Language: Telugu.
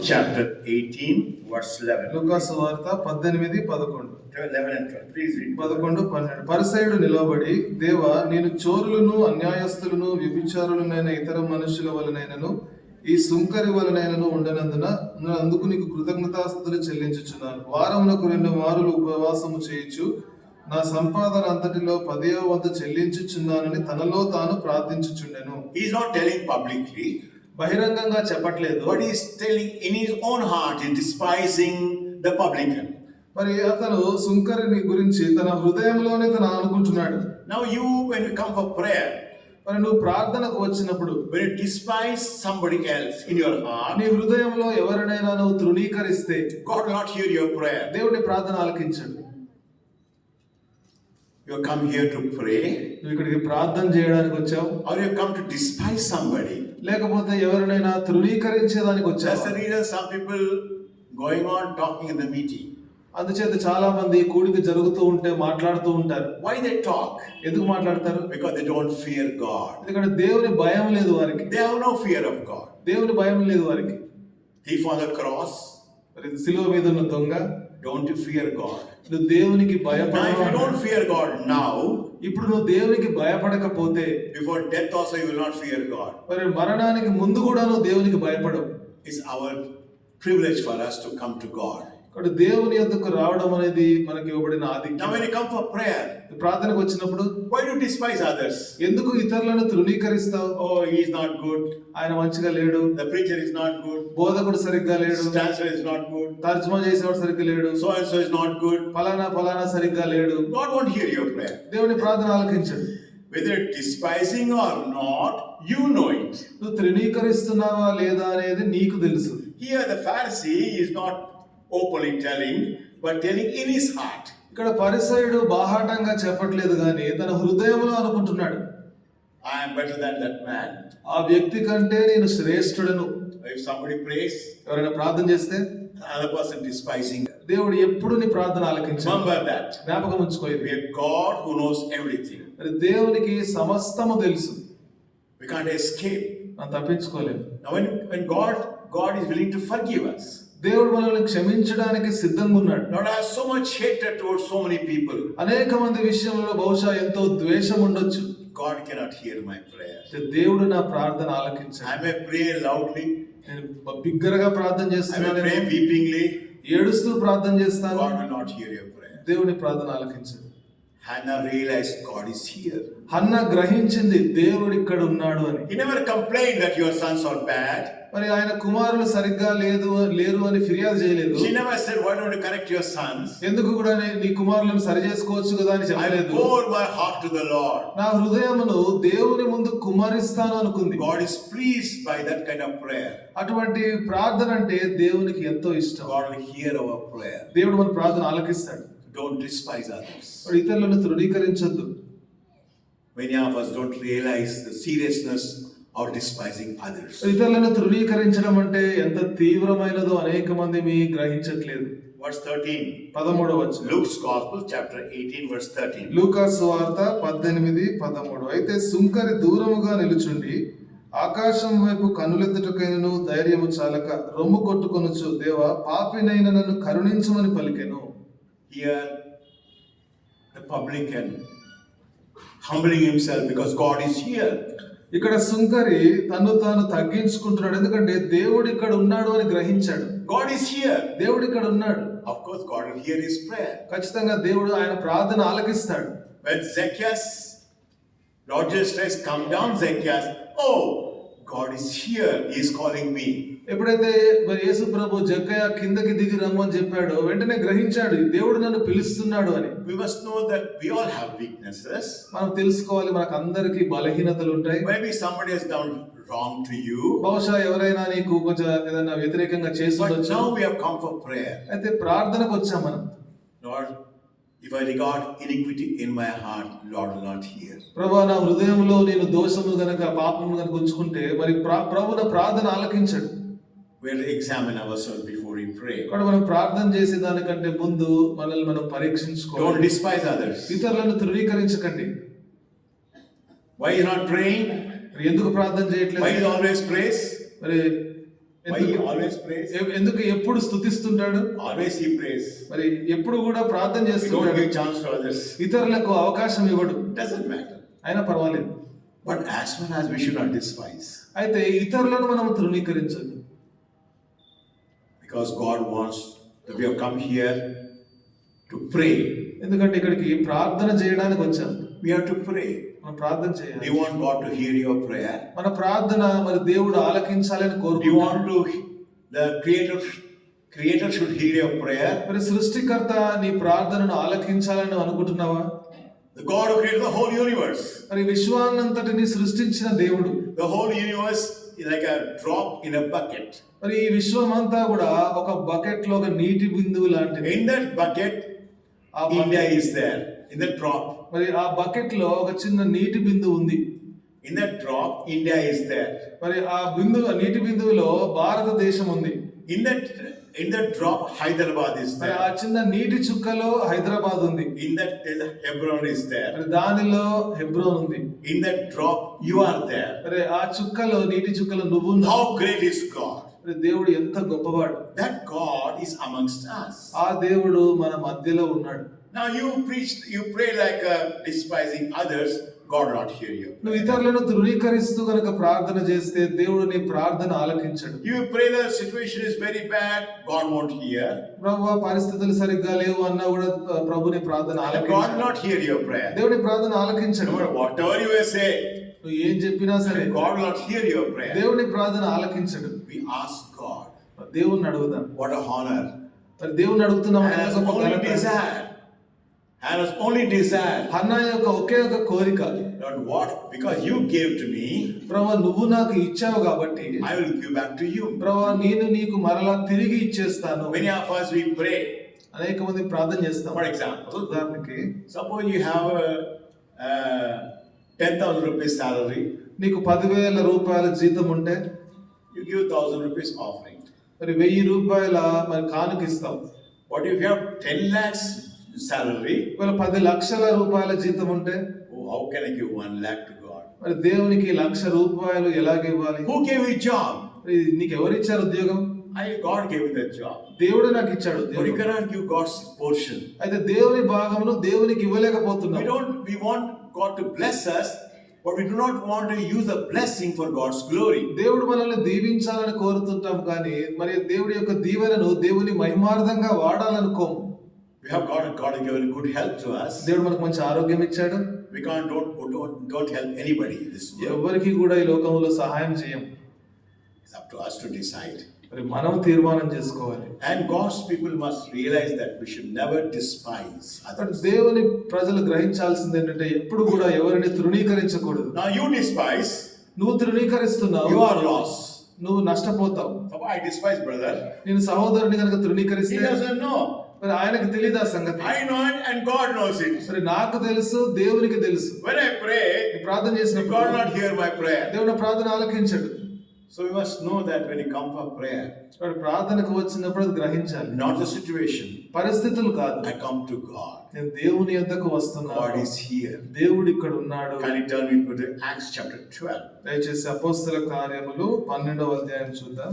chapter 18, verse 11. లూకాసు వార్త 18, 11. 11 and 12. Please read. 11, 12. పరిసయ్యుడు నిలబడి, దేవా, నేను చోరులను, అన్యాయస్తులను, వ్యభిచారులనైన ఇతర మనుషుల వలనైనను ఈ సుంకరి వలనైనను ఉండనందున అందుకు నీకు కృతజ్ఞతాస్తుతులు చెల్లించుచున్నాను. వారమునకు 2 మారులు ఉపవాసము చేయుచు నా సంపాదన అంతటిలో 10వ వంతు చెల్లించుచున్నానని తనలో తాను ప్రార్థించుచుండెను. He is not telling publicly, బహిరంగంగా చెప్పట్లేదు, but he is telling in his own heart, he is despising the publican. మరి అతను సుంకరిని గురించి తన హృదయంలోనే తను అనుకుంటున్నాడు. Now you, when you come for prayer, మరి నువ్వు ప్రార్థనకు వచ్చినప్పుడు, when you despise somebody else in your heart, నీ హృదయంలో ఎవరినైనా నువ్వు తృణీకరిస్తే God will not hear your prayer. దేవుని ప్రార్థన ఆలకించడు. You come here to pray, నువ్వు ఇక్కడికి ప్రార్థన చేయడానికి వచ్చావు, or you come to despise somebody. లేకపోతే ఎవరినైనా తృణీకరించేదానికి That's the వచ్చావు. reason some people going on talking in the meeting. అందుచేత చాలా మంది కూడిక జరుగుతూ ఉంటే మాట్లాడుతూ ఉంటారు. Why they talk? ఎందుకు మాట్లాడతారు? Because they don't fear God. ఎందుకంటే దేవుని భయం లేదు వారికి. They have no fear of God. దేవుని భయం లేదు వారికి. Thief on the cross, మరి శిలువ మీద ఉన్న దొంగ, don't you fear God? నువ్వు దేవునికి Now if you భయపడవు. don't fear God now, ఇప్పుడు నువ్వు దేవునికి భయపడకపోతే before death also you will not fear God. మరి మరణానికి ముందు కూడా నువ్వు దేవునికి భయపడవు. It's our privilege for us to come to God. కాబట్టి దేవుని యొద్దకు రావడం అనేది మనకి ఇవ్వబడిన ఆధిక్యం. Now when you come for prayer, ప్రార్థనకు వచ్చినప్పుడు why do you despise others? ఎందుకు ఇతరులను తృణీకరిస్తావు? Oh, he is not good. ఆయన మంచిగా లేడు, The preacher is not good. బోధకుడు సరిగ్గా లేడు, Translator is not good. తర్జుమా చేసేవాడు సరిగ్గా లేడు, So and so is not good. ఫలానా సరిగ్గా లేడు. God won't hear your prayer. దేవుని ప్రార్థన ఆలకించడు. Whether despising or not, you know it. నువ్వు తృణీకరిస్తున్నావా లేదా అనేది నీకు తెలుసు. Here the Pharisee is not openly telling, but telling in his heart. ఇక్కడ పరిసయ్యుడు బాహాటంగా చెప్పట్లేదు గాని తన హృదయంలో అనుకుంటున్నాడు, I am better than that man. ఆ వ్యక్తి కంటే నేను శ్రేష్ఠుడను. If somebody prays, ఎవరైనా ప్రార్థన చేస్తే another person despising. దేవుడు ఎప్పుడు నీ ప్రార్థన ఆలకించాడు. Remember that. జ్ఞాపకం ఉంచుకో ఇది. We have God who knows everything. మరి దేవునికి సమస్తము తెలుసు, We can't escape. మనం తప్పించుకోలేము. Now when God is willing to forgive us. దేవుడు మనల్ని క్షమించడానికి సిద్ధంగా ఉన్నాడు. Lord, I have so much hatred towards so many people. అనేక మంది విషయంలో బహుశా ఎంతో ద్వేషం ఉండొచ్చు. God cannot hear my prayer. దేవుడు నా ప్రార్థన ఆలకించాడు. I may pray loudly. నేను బిగ్గరగా ప్రార్థన I may చేస్తున్నాను, pray weepingly. ఏడుస్తూ ప్రార్థన చేస్తాను, God will not hear your prayer. దేవుని ప్రార్థన ఆలకించడు. Hannah realized God is here. Hannah గ్రహించింది దేవుడు ఇక్కడ ఉన్నాడు అని. He never complained that your sons are bad. మరి ఆయన కుమారులు సరిగ్గా లేరు అని ఫిర్యాదు చేయలేదు. She never said, why don't you correct your sons? ఎందుకు కూడా నీ కుమారులను సరి చేసుకోవచ్చు కదా అని I చెప్పలేదు. pour my heart to the Lord. నా హృదయమును దేవుని ముందు కుమ్మరిస్తాను అనుకుంది. God is pleased by that kind of prayer. అటువంటి ప్రార్థన అంటే దేవునికి ఎంతో ఇష్టం. God will hear our prayer. దేవుడు మన ప్రార్థన ఆలకిస్తాడు. Don't despise others. ఇతరులను తృణీకరించొద్దు. Many of us don't realize the seriousness of despising others. ఇతరులను తృణీకరించడం అంటే ఎంత తీవ్రమైనదో అనేక మంది గ్రహించట్లేదు. Verse 13. 13వ వచనం. Luke's Gospel, chapter 18, verse 13. లూకా సువార్త 18, 13. అయితే సుంకరి దూరముగా నిలుచుండి ఆకాశం వైపు కన్నులెత్తుటకైనను ధైర్యము చాలక రొమ్ము కొట్టుకొనుచు, దేవా, పాపినైన నన్ను కరుణించమని పలికెను. Here, the publican humbling himself because God is here. ఇక్కడ సుంకరి తను తాను తగ్గించుకుంటున్నాడు, ఎందుకంటే దేవుడు ఇక్కడ ఉన్నాడు అని గ్రహించాడు. God is here. దేవుడు ఇక్కడ ఉన్నాడు. Of course, God will hear his prayer. ఖచ్చితంగా దేవుడు ఆయన ప్రార్థన ఆలకిస్తాడు. When Zacchaeus, Lord Jesus Christ, come down, Zacchaeus, oh, God is here. He is calling me. ఎప్పుడైతే మరి యేసు ప్రభు జక్కయ్య కిందకి దిగి రమ్మని చెప్పాడో వెంటనే గ్రహించాడు, దేవుడు నన్ను పిలుస్తున్నాడు అని. We must know that we all have weaknesses. మనం తెలుసుకోవాలి, మనకు అందరికీ బలహీనతలు ఉంటాయి. Maybe somebody has done wrong to you. బహుశా ఎవరైనా నీకు కొంచెం ఏదైనా వ్యతిరేకంగా చేసి But ఉండొచ్చు. now we have come for prayer. అయితే ప్రార్థనకు వచ్చాం మనం. Lord, if I regard iniquity in my heart, Lord will not hear. ప్రభువా, నా హృదయంలో నేను దోషము గనక పాపము గనక ఉంచుకుంటే మరి ప్రభు నా ప్రార్థన ఆలకించడు. We'll examine ourselves before we pray. ఇక్కడ మనం ప్రార్థన చేసే దానికంటే ముందు మనల్ని మనం పరీక్షించుకోవాలి. Don't despise others. ఇతరులను తృణీకరించకండి. Why is not praying? ఎందుకు ప్రార్థన Why చేయట్లేదు? is always praise? మరి Why he always prays? ఎందుకు ఎప్పుడు స్తుతిస్తుంటాడు? Always he prays. మరి ఎప్పుడు కూడా ప్రార్థన We don't చేస్తుంటాడు. give chance to others. ఇతరులకు అవకాశం ఇవ్వడు. Doesn't matter. అయినా పర్వాలేదు. But as well as we should not despise. అయితే ఇతరులను మనం తృణీకరించదు. Because God wants that we have come here to pray. ఎందుకంటే ఇక్కడికి ప్రార్థన చేయడానికి వచ్చాం. We have to pray. మనం ప్రార్థన Do చేయాలి. you want God to hear your prayer? మన ప్రార్థన మరి దేవుడు ఆలకించాలని Do you కోరుకుంటున్నాం. want to, the Creator should hear your prayer? మరి సృష్టికర్త నీ ప్రార్థనను ఆలకించాలని అనుకుంటున్నావా? The God who created the whole universe. మరి విశ్వాన్నంతటిని సృష్టించిన దేవుడు. The whole universe is like a drop in a bucket. మరి ఈ విశ్వం అంతా కూడా ఒక బకెట్ లో ఒక నీటి బిందువు లాంటిది. In that bucket, India is there. In that drop. మరి ఆ బకెట్ లో ఒక చిన్న నీటి బిందువు ఉంది. In that drop, India is there. మరి ఆ నీటి బిందువులో భారతదేశం ఉంది. In that drop, Hyderabad is మరి ఆ there. చిన్న నీటి చుక్కలో హైదరాబాద్ ఉంది. In that Hebron is there. మరి దానిలో హెబ్రోన్ ఉంది. In that drop, you are there. మరి ఆ చుక్కలో నీటి చుక్కలో నువ్వు ఉన్నావు. How great is God? మరి దేవుడు ఎంత గొప్పవాడు. That God is amongst us. ఆ దేవుడు మన మధ్యలో ఉన్నాడు. Now you pray like despising others, God will not hear you. నువ్వు ఇతరులను తృణీకరిస్తూ కనుక ప్రార్థన చేస్తే దేవుడు నీ ప్రార్థన ఆలకించడు. You pray the situation is very bad, God won't hear. ప్రభువా పరిస్థితులు సరిగ్గా లేవు అన్నా కూడా ప్రభు నీ ప్రార్థన God will ఆలకించడు. not hear your prayer. దేవుడి ప్రార్థన ఆలకించడు. No matter whatever you may say, నువ్వు ఏం చెప్పినా సరే God will not hear your prayer. దేవుని ప్రార్థన ఆలకించడు. We ask God. దేవుణ్ణి అడుగుదాం. What a honor. మరి దేవుణ్ణి అడుగుతున్నాం. Hannah's only desire. Hannah's only desire. Hannah యొక్క ఒకే ఒక కోరిక, Lord, what? Because you gave to me, ప్రభువా నువ్వు నాకు ఇచ్చావు కాబట్టి I will give back to you. ప్రభువా నేను నీకు మరలా తిరిగి ఇచ్చేస్తాను. Many of us we pray. అనేక మంది ప్రార్థన చేస్తాం. For example, ఉదాహరణకి suppose you have a 10,000 rupees salary, నీకు 10,000 రూపాయల జీతం ఉంటే you give 1,000 rupees offering. మరి 1,000 రూపాయల మరి కానుకిస్తావు. What if you have 10 lakhs salary? ఒకవేళ 10 లక్షల రూపాయల జీతం ఉంటే Oh, how can I give 1 lakh to God? మరి దేవునికి 1,00,000 రూపాయలు ఎలాగివ్వాలి? Who gave you a job? మరి నీకు ఎవరు ఇచ్చారు ఉద్యోగం? God gave you that job. దేవుడు నాకు ఇచ్చాడు But you ఉద్యోగం. cannot give God's portion. అయితే దేవుని భాగమును దేవునికి ఇవ్వలేకపోతున్నావు. We want God to bless us, but we do not want to use the blessing for God's glory. దేవుడు మనల్ని దీవించాలని కోరుతుంటాం కానీ మరి దేవుడి యొక్క దీవెనను దేవుని మహిమార్థంగా వాడాలనుకోము. We have God has given good health to us. దేవుడు మనకు మంచి ఆరోగ్యం ఇచ్చాడు. We don't help anybody in this world. ఎవరికి కూడా ఈ లోకంలో సహాయం చేయం. It's up to us to decide. మరి మనం తీర్మానం చేసుకోవాలి. And God's people must realize that we should never despise మరి others. దేవుని ప్రజలు గ్రహించాల్సింది ఏంటంటే ఎప్పుడు కూడా ఎవరిని తృణీకరించకూడదు. Now you despise, నువ్వు తృణీకరిస్తున్నావు, you are lost. నువ్వు నష్టపోతావు. So I despise brother. నేను సహోదరుని కనుక He తృణీకరిస్తే doesn't know. మరి ఆయనకు తెలియదు ఆ సంగతి. I know it and God knows it. మరి నాకు తెలుసు, దేవునికి తెలుసు. When I pray, నేను ప్రార్థన God చేసినప్పుడు will not hear my prayer. దేవుని ప్రార్థన ఆలకించడు. So we must know that when you come for prayer, వాడు ప్రార్థనకు వచ్చినప్పుడు అది గ్రహించాలి. not the situation. పరిస్థితులు కాదు. I come to God. నేను దేవుని యొద్దకు God వస్తున్నాను. is here. దేవుడు ఇక్కడ ఉన్నాడు. Can you turn me to Acts chapter 12? దయచేసి అపోస్తల కార్యములు 12వ అధ్యాయం చూద్దాం.